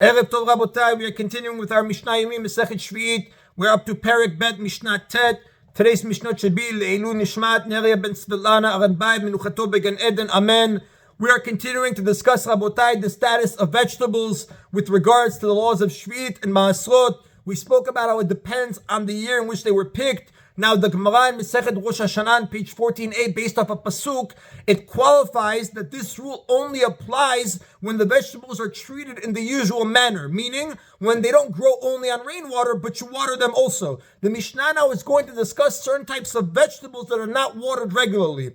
Erev Tov Rabotai, we are continuing with our Mishna Yomi, Masechet Sheviit. We're up to Perek Bet Mishnah Tet. Today's Mishnah should be Leilu Nishmat Neria Ben Svilana Aranbai Menuchato Began Eden. Amen. We are continuing to discuss, Rabotai, the status of vegetables with regards to the laws of Sheviit and Maasrot. We spoke about how it depends on the year in which they were picked. Now, the Gemara in Masechet Rosh Hashanah, page 14a, based off a pasuk, it qualifies that this rule only applies when the vegetables are treated in the usual manner, meaning when they don't grow only on rainwater, but you water them also. The Mishnah now is going to discuss certain types of vegetables that are not watered regularly.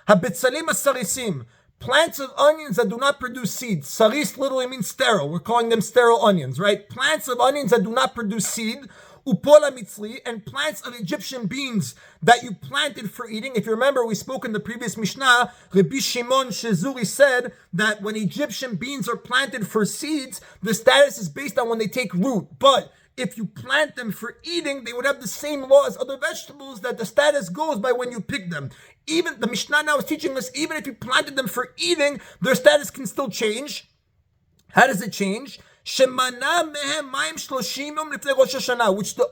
Habitzalim asarisim, plants of onions that do not produce seeds. Saris literally means sterile. We're calling them sterile onions, right? Plants of onions that do not produce seed. Upola mitzli, and plants of Egyptian beans that you planted for eating. If you remember, we spoke in the previous Mishnah, Rabbi Shimon Shezuri said that when Egyptian beans are planted for seeds, the status is based on when they take root. But if you plant them for eating, they would have the same law as other vegetables, that the status goes by when you pick them. Even the Mishnah now is teaching us, even if you planted them for eating, their status can still change. How does it change? Which the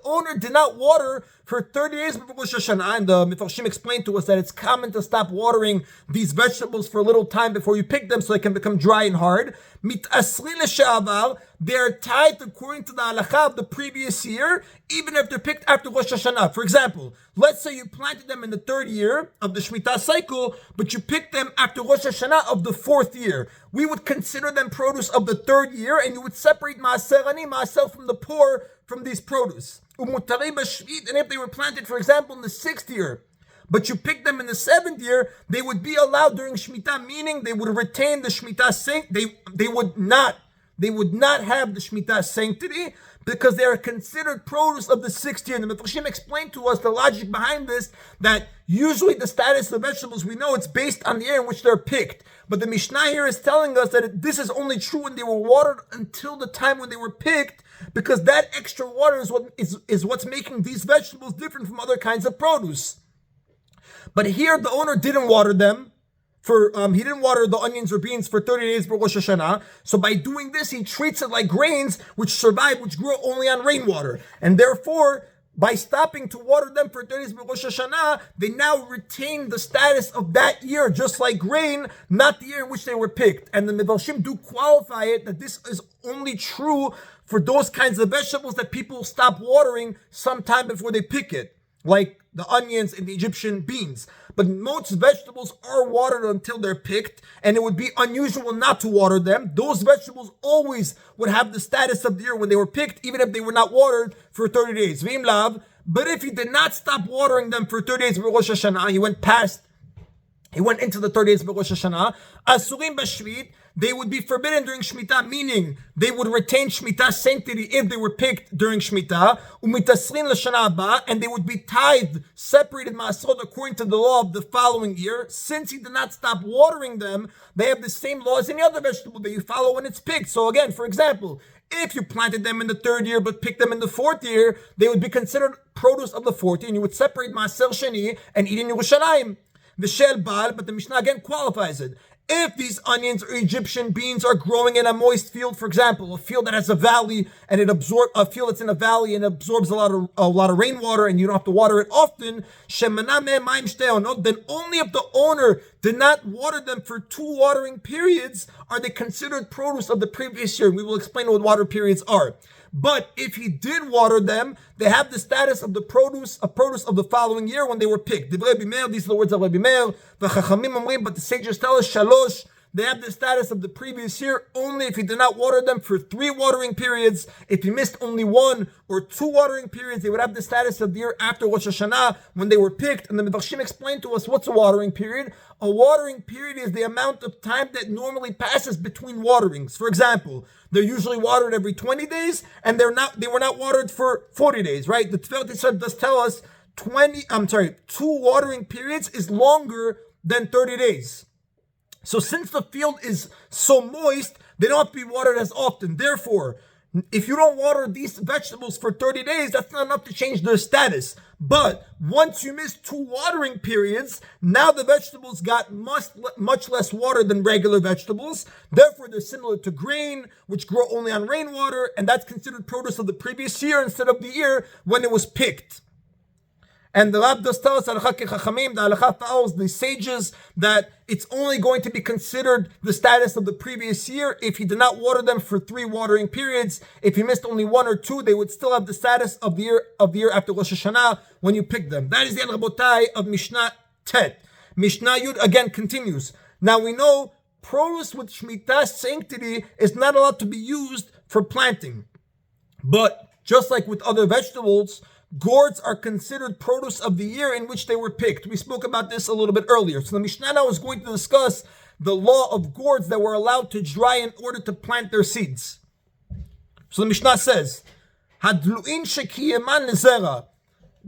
owner did not water for 30 days before Rosh Hashanah. And the Mefarshim explained to us that it's common to stop watering these vegetables for a little time before you pick them so they can become dry and hard. They are tied according to the halakha of the previous year, even if they're picked after Rosh Hashanah. For example, let's say you planted them in the third year of the Shemitah cycle, but you picked them after Rosh Hashanah of the fourth year. We would consider them produce of the third year, and you would separate maaser ani, maaser from the poor, from these produce. And if they were planted, for example, in the sixth year, but you picked them in the seventh year, they would be allowed during Shemitah, meaning they would retain the Shemitah sanctity. They would not have the Shemitah sanctity because they are considered produce of the sixth year. And the Mefarshim explained to us the logic behind this, that usually the status of vegetables, we know it's based on the year in which they're picked. But the Mishnah here is telling us that this is only true when they were watered until the time when they were picked, because that extra water is what's making these vegetables different from other kinds of produce. But here the owner didn't water them. He didn't water the onions or beans for 30 days for Rosh Hashanah. So by doing this, he treats it like grains which grow only on rainwater. And therefore, by stopping to water them for 30 days for Rosh Hashanah, they now retain the status of that year, just like grain, not the year in which they were picked. And the Mefarshim do qualify it that this is only true for those kinds of vegetables that people stop watering sometime before they pick it, like the onions and the Egyptian beans. But most vegetables are watered until they're picked, and it would be unusual not to water them. Those vegetables always would have the status of the year when they were picked, even if they were not watered for 30 days. V'im lav, but if he did not stop watering them for 30 days for Rosh Hashanah, he went into the 30 days of Rosh Hashanah, Asurim b'Shviit, they would be forbidden during Shemitah, meaning they would retain Shemitah sanctity if they were picked during Shemitah, umitasrin l'shana haba, and they would be tithed, separated ma'asrot according to the law of the following year. Since he did not stop watering them, they have the same law as any other vegetable that you follow when it's picked. So again, for example, if you planted them in the third year but picked them in the fourth year, they would be considered produce of the fourth year, and you would separate maaser sheni and eat in Yerushalayim. V'shel bal, but the Mishnah again qualifies it. If these onions or Egyptian beans are growing in a moist field, for example, a field that has a valley and a field that's in a valley and absorbs a lot of rainwater and you don't have to water it often, then only if the owner did not water them for 2 watering periods are they considered produce of the previous year. We will explain what water periods are. But if he did water them, they have the status of the produce of the following year when they were picked. These are the words of Rabbi Meir. But the sages tell us, shalosh, they have the status of the previous year only if he did not water them for 3 watering periods. If he missed only 1 or 2 watering periods, they would have the status of the year after Rosh Hashanah when they were picked. And the Mefarshim explained to us, what's a watering period? A watering period is the amount of time that normally passes between waterings. For example, they're usually watered every 20 days, and they were not watered for 40 days, right? The Tefillah does tell us 2 watering periods is longer than 30 days. So since the field is so moist, they don't have to be watered as often. Therefore, If you don't water these vegetables for 30 days, that's not enough to change their status. But once you miss 2 watering periods, now the vegetables got much less water than regular vegetables. Therefore, they're similar to grain, which grow only on rainwater, and that's considered produce of the previous year instead of the year when it was picked. And the Rab does tell us, the Halakha follows the sages, that it's only going to be considered the status of the previous year if he did not water them for 3 watering periods. If he missed only 1 or 2, they would still have the status of the year after Rosh Hashanah when you pick them. That is the Rabotai of Mishnah Tet. Mishnah Yud again continues. Now we know produce with Shemitah sanctity is not allowed to be used for planting. But just like with other vegetables, gourds are considered produce of the year in which they were picked. We spoke about this a little bit earlier. So the Mishnah now is going to discuss the law of gourds that were allowed to dry in order to plant their seeds. So the Mishnah says, Hadlu'in shekiyeman lezera,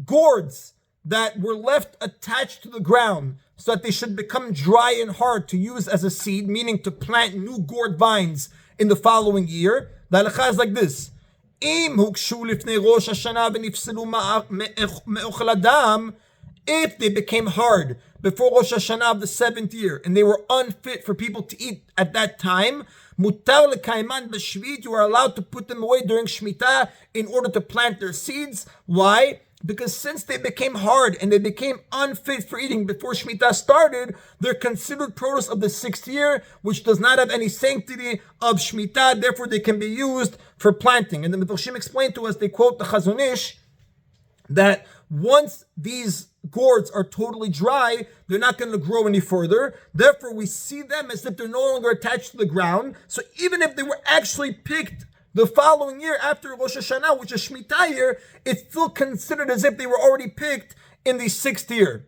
gourds that were left attached to the ground so that they should become dry and hard to use as a seed, meaning to plant new gourd vines in the following year. The halakha is like this. If they became hard before Rosh Hashanah of the 7th year and they were unfit for people to eat at that time, mutar lekaiman b'shviit, you are allowed to put them away during Shemitah in order to plant their seeds. Why? Because since they became hard and they became unfit for eating before Shemitah started, they're considered produce of the 6th year, which does not have any sanctity of Shemitah. Therefore, they can be used for planting. And the Mefarshim explained to us, they quote the Chazon Ish, that once these gourds are totally dry, they're not going to grow any further. Therefore, we see them as if they're no longer attached to the ground. So even if they were actually picked the following year after Rosh Hashanah, which is Shemitah year, it's still considered as if they were already picked in the 6th year.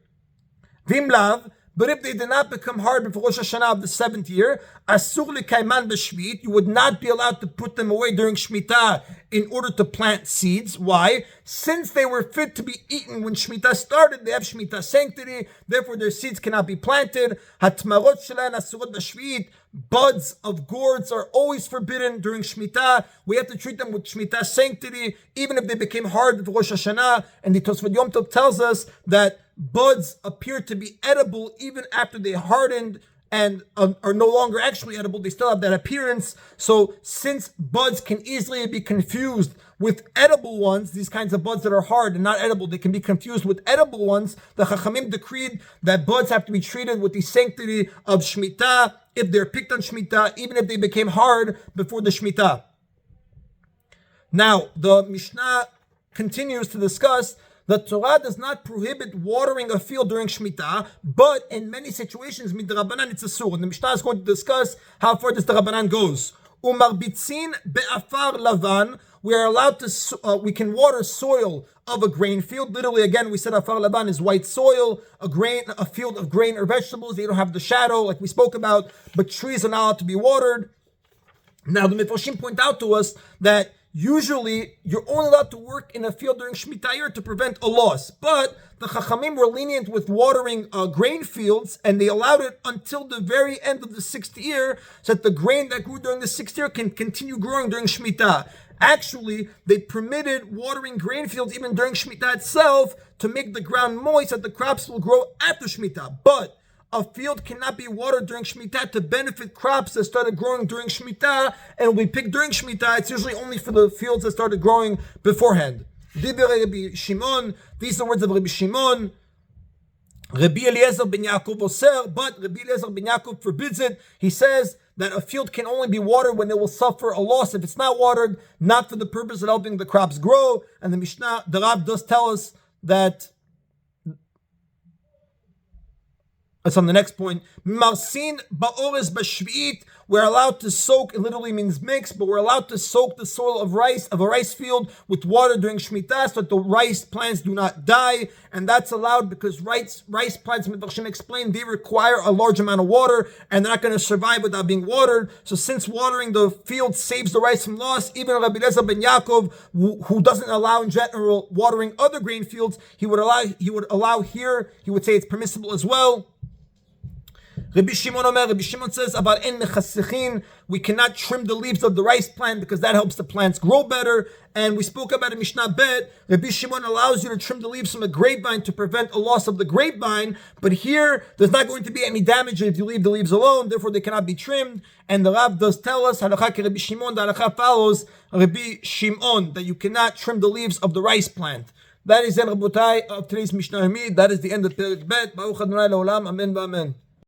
Vimlav, but if they did not become hard before Rosh Hashanah of the 7th year, asur lekaiman b'shviit, you would not be allowed to put them away during Shemitah in order to plant seeds. Why? Since they were fit to be eaten when Shemitah started, they have Shemitah sanctity, therefore their seeds cannot be planted. Hatmarot shelen asurot b'shviit, buds of gourds are always forbidden during Shemitah. We have to treat them with Shemitah sanctity, even if they became hard before Rosh Hashanah. And the Tosfot Yom Tov tells us that buds appear to be edible even after they hardened and are no longer actually edible. They still have that appearance. So since buds can easily be confused with edible ones, these kinds of buds that are hard and not edible, they can be confused with edible ones. The Chachamim decreed that buds have to be treated with the sanctity of Shemitah if they're picked on Shemitah, even if they became hard before the Shemitah. Now, the Mishnah continues to discuss the Torah does not prohibit watering a field during Shemitah, but in many situations, midrabanan it's asur. And the Mishnah is going to discuss how far this Rabbanan goes. Umarbitzin be'afar lavan, we are allowed to, we can water soil of a grain field. Literally, again, we said afar lavan is white soil, a field of grain or vegetables. They don't have the shadow like we spoke about, but trees are not allowed to be watered. Now, the Mefarshim point out to us that usually, you're only allowed to work in a field during Shemitah year to prevent a loss. But the Chachamim were lenient with watering grain fields, and they allowed it until the very end of the 6th year, so that the grain that grew during the 6th year can continue growing during Shemitah. Actually, they permitted watering grain fields even during Shemitah itself to make the ground moist, so that the crops will grow after Shemitah. But a field cannot be watered during Shemitah to benefit crops that started growing during Shemitah, and will be picked during Shemitah. It's usually only for the fields that started growing beforehand. Rabbi Shimon, these are the words of Rabbi Shimon. Rabbi Eliezer ben Yaakov oser, but Rabbi Eliezer ben Yaakov forbids it. He says that a field can only be watered when it will suffer a loss if it's not watered, not for the purpose of helping the crops grow. And the Mishnah, the Rab does tell us that. That's on the next point. Marsin ba'ores b'shviit. We're allowed to soak. It literally means mix, but we're allowed to soak the soil of a rice field with water during Shemitah, so that the rice plants do not die. And that's allowed because rice plants, Mefarshim explained, they require a large amount of water, and they're not going to survive without being watered. So since watering the field saves the rice from loss, even Rabbi Eliezer ben Yaakov, who doesn't allow in general watering other grain fields, he would allow here. He would say it's permissible as well. Rabbi Shimon says about en mechasechin, we cannot trim the leaves of the rice plant because that helps the plants grow better. And we spoke about in Mishnah Bet, Rabbi Shimon allows you to trim the leaves from a grapevine to prevent a loss of the grapevine. But here, there's not going to be any damage if you leave the leaves alone, therefore they cannot be trimmed. And the Rav does tell us, halakha ke Rabbi Shimon, the halakha follows Rabbi Shimon, that you cannot trim the leaves of the rice plant. That is the Rabotai of today's Mishna Yomi. That is the end of Perek Bet. Baruch Adonai Leolam. Amen. Amen.